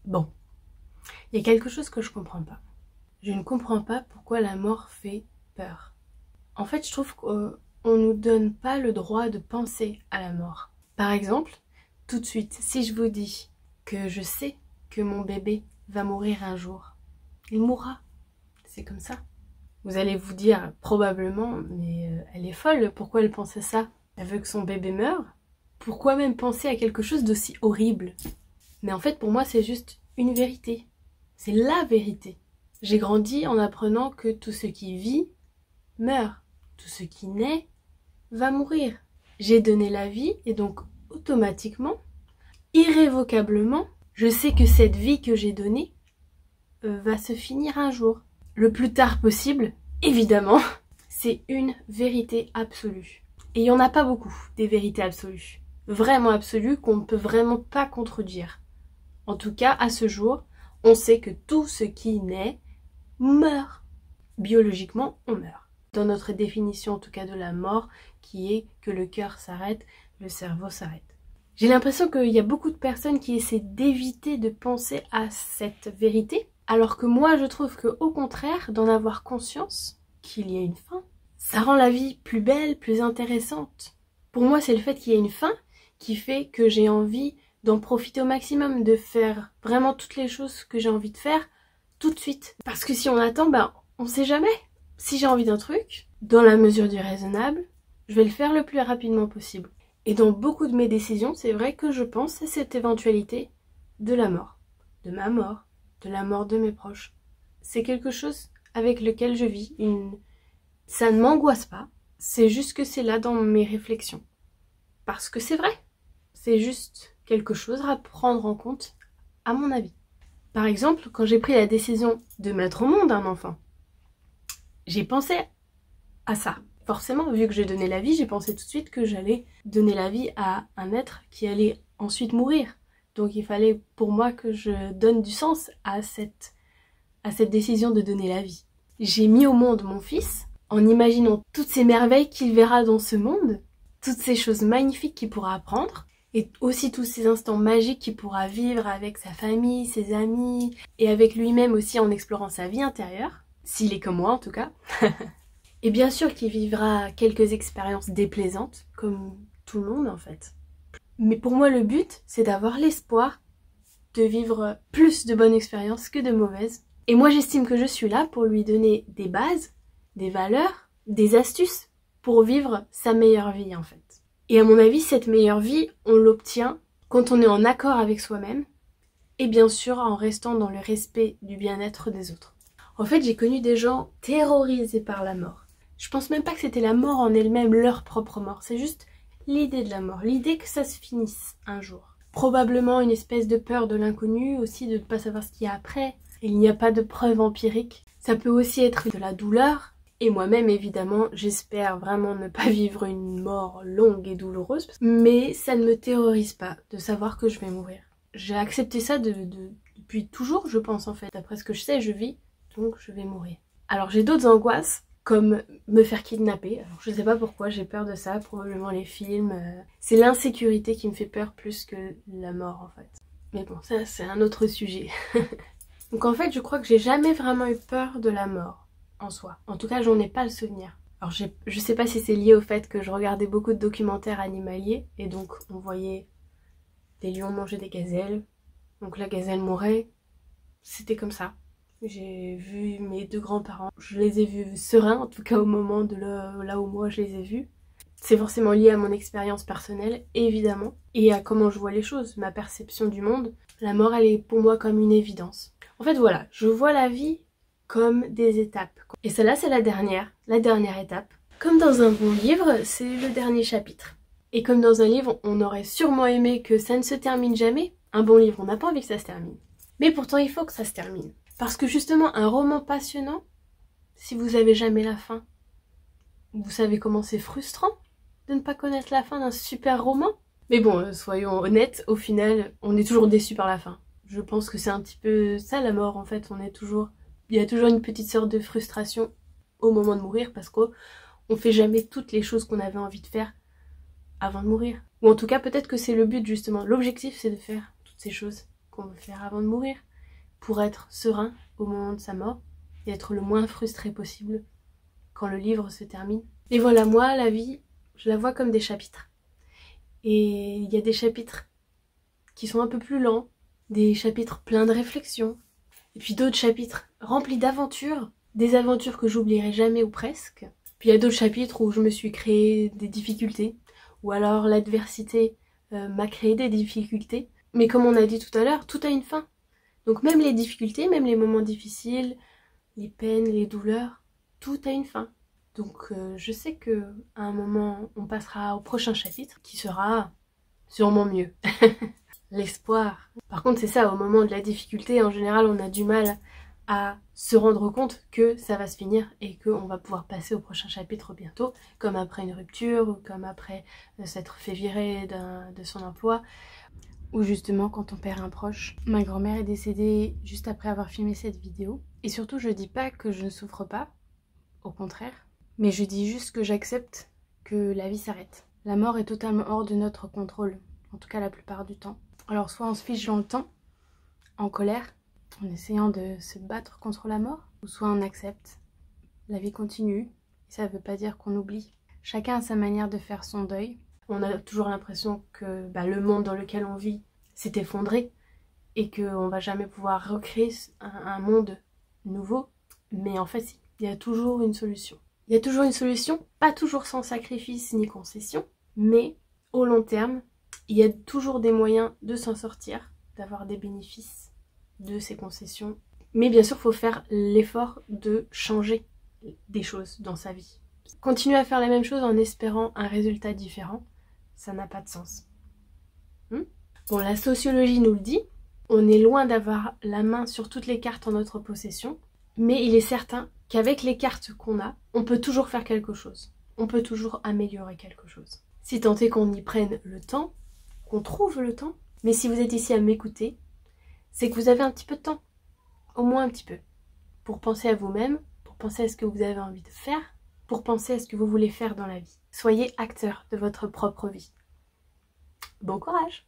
Bon, il y a quelque chose que je comprends pas. Je ne comprends pas pourquoi la mort fait peur. En fait, je trouve qu'on nous donne pas le droit de penser à la mort. Par exemple, tout de suite, si je vous dis que je sais que mon bébé va mourir un jour, il mourra. C'est comme ça. Vous allez vous dire probablement, mais elle est folle, pourquoi elle pense à ça? Elle veut que son bébé meure? Pourquoi même penser à quelque chose d'aussi horrible? Mais en fait, pour moi, c'est juste une vérité. C'est la vérité. J'ai grandi en apprenant que tout ce qui vit meurt. Tout ce qui naît va mourir. J'ai donné la vie et donc automatiquement, irrévocablement, je sais que cette vie que j'ai donnée va se finir un jour. Le plus tard possible, évidemment, c'est une vérité absolue. Et il n'y en a pas beaucoup, des vérités absolues. Vraiment absolues qu'on ne peut vraiment pas contredire. En tout cas, à ce jour, on sait que tout ce qui naît meurt. Biologiquement, on meurt. Dans notre définition en tout cas de la mort, qui est que le cœur s'arrête, le cerveau s'arrête. J'ai l'impression qu'il y a beaucoup de personnes qui essaient d'éviter de penser à cette vérité, alors que moi je trouve que au contraire, d'en avoir conscience qu'il y a une fin, ça rend la vie plus belle, plus intéressante. Pour moi, c'est le fait qu'il y ait une fin qui fait que j'ai envie d'en profiter au maximum, de faire vraiment toutes les choses que j'ai envie de faire tout de suite. Parce que si on attend, on sait jamais. Si j'ai envie d'un truc, dans la mesure du raisonnable, je vais le faire le plus rapidement possible. Et dans beaucoup de mes décisions, c'est vrai que je pense à cette éventualité de la mort. De ma mort, de la mort de mes proches. C'est quelque chose avec lequel je vis. Ça ne m'angoisse pas, c'est juste que c'est là dans mes réflexions. Parce que c'est vrai. C'est juste quelque chose à prendre en compte, à mon avis. Par exemple, quand j'ai pris la décision de mettre au monde un enfant, j'ai pensé à ça. Forcément, vu que j'ai donné la vie, j'ai pensé tout de suite que j'allais donner la vie à un être qui allait ensuite mourir. Donc il fallait pour moi que je donne du sens à cette décision de donner la vie. J'ai mis au monde mon fils en imaginant toutes ces merveilles qu'il verra dans ce monde, toutes ces choses magnifiques qu'il pourra apprendre, et aussi tous ces instants magiques qu'il pourra vivre avec sa famille, ses amis, et avec lui-même aussi en explorant sa vie intérieure. S'il est comme moi en tout cas. Et bien sûr qu'il vivra quelques expériences déplaisantes, comme tout le monde en fait. Mais pour moi le but, c'est d'avoir l'espoir de vivre plus de bonnes expériences que de mauvaises. Et moi j'estime que je suis là pour lui donner des bases, des valeurs, des astuces pour vivre sa meilleure vie en fait. Et à mon avis, cette meilleure vie, on l'obtient quand on est en accord avec soi-même et bien sûr en restant dans le respect du bien-être des autres. En fait, j'ai connu des gens terrorisés par la mort. Je pense même pas que c'était la mort en elle-même, leur propre mort. C'est juste l'idée de la mort, l'idée que ça se finisse un jour. Probablement une espèce de peur de l'inconnu, aussi de ne pas savoir ce qu'il y a après. Il n'y a pas de preuve empirique. Ça peut aussi être de la douleur. Et moi-même, évidemment, j'espère vraiment ne pas vivre une mort longue et douloureuse. Mais ça ne me terrorise pas de savoir que je vais mourir. J'ai accepté ça depuis toujours, je pense en fait. D'après ce que je sais, je vis. Donc je vais mourir. Alors j'ai d'autres angoisses, comme me faire kidnapper. Alors je sais pas pourquoi, j'ai peur de ça, probablement les films. C'est l'insécurité qui me fait peur plus que la mort en fait. Mais bon, ça c'est un autre sujet. Donc en fait, je crois que j'ai jamais vraiment eu peur de la mort en soi. En tout cas, j'en ai pas le souvenir. Alors je sais pas si c'est lié au fait que je regardais beaucoup de documentaires animaliers et donc on voyait des lions manger des gazelles. Donc la gazelle mourait. C'était comme ça. J'ai vu mes deux grands-parents, je les ai vus sereins, en tout cas au moment de là où moi je les ai vus. C'est forcément lié à mon expérience personnelle, évidemment, et à comment je vois les choses, ma perception du monde. La mort, elle est pour moi comme une évidence. En fait, voilà, je vois la vie comme des étapes. Et celle-là, c'est la dernière étape. Comme dans un bon livre, c'est le dernier chapitre. Et comme dans un livre, on aurait sûrement aimé que ça ne se termine jamais. Un bon livre, on n'a pas envie que ça se termine. Mais pourtant, il faut que ça se termine. Parce que justement, un roman passionnant, si vous avez jamais la fin, vous savez comment c'est frustrant de ne pas connaître la fin d'un super roman. Mais bon, soyons honnêtes, au final, on est toujours déçu par la fin. Je pense que c'est un petit peu ça la mort en fait, il y a toujours une petite sorte de frustration au moment de mourir parce qu'on fait jamais toutes les choses qu'on avait envie de faire avant de mourir. Ou en tout cas, peut-être que c'est le but justement. L'objectif, c'est de faire toutes ces choses qu'on veut faire avant de mourir, pour être serein au moment de sa mort et être le moins frustré possible quand le livre se termine. Et voilà, moi, la vie, je la vois comme des chapitres. Et il y a des chapitres qui sont un peu plus lents, des chapitres pleins de réflexions, et puis d'autres chapitres remplis d'aventures, des aventures que j'oublierai jamais ou presque. Puis il y a d'autres chapitres où je me suis créé des difficultés, ou alors l'adversité m'a créé des difficultés. Mais comme on a dit tout à l'heure, tout a une fin. Donc même les difficultés, même les moments difficiles, les peines, les douleurs, tout a une fin. Donc je sais que à un moment, on passera au prochain chapitre qui sera sûrement mieux. L'espoir. Par contre, c'est ça, au moment de la difficulté, en général, on a du mal à se rendre compte que ça va se finir et qu'on va pouvoir passer au prochain chapitre bientôt, comme après une rupture, ou comme après s'être fait virer de son emploi, ou justement quand on perd un proche. Ma grand-mère est décédée juste après avoir filmé cette vidéo. Et surtout, je dis pas que je ne souffre pas, au contraire, mais je dis juste que j'accepte que la vie s'arrête. La mort est totalement hors de notre contrôle, en tout cas la plupart du temps. Alors soit on se fiche dans le temps, en colère, en essayant de se battre contre la mort, ou soit on accepte. La vie continue, et ça ne veut pas dire qu'on oublie. Chacun a sa manière de faire son deuil. On a toujours l'impression que le monde dans lequel on vit s'est effondré, et qu'on va jamais pouvoir recréer un monde nouveau. Mais en fait, il y a toujours une solution. Il y a toujours une solution, pas toujours sans sacrifice ni concession, mais au long terme, il y a toujours des moyens de s'en sortir, d'avoir des bénéfices de ces concessions. Mais bien sûr, il faut faire l'effort de changer des choses dans sa vie. Continuer à faire la même chose en espérant un résultat différent, ça n'a pas de sens. Bon, la sociologie nous le dit, on est loin d'avoir la main sur toutes les cartes en notre possession, mais il est certain qu'avec les cartes qu'on a, on peut toujours faire quelque chose. On peut toujours améliorer quelque chose. Si tant est qu'on y prenne le temps, qu'on trouve le temps, mais si vous êtes ici à m'écouter, c'est que vous avez un petit peu de temps, au moins un petit peu, pour penser à vous-même, pour penser à ce que vous avez envie de faire, pour penser à ce que vous voulez faire dans la vie. Soyez acteur de votre propre vie. Bon courage!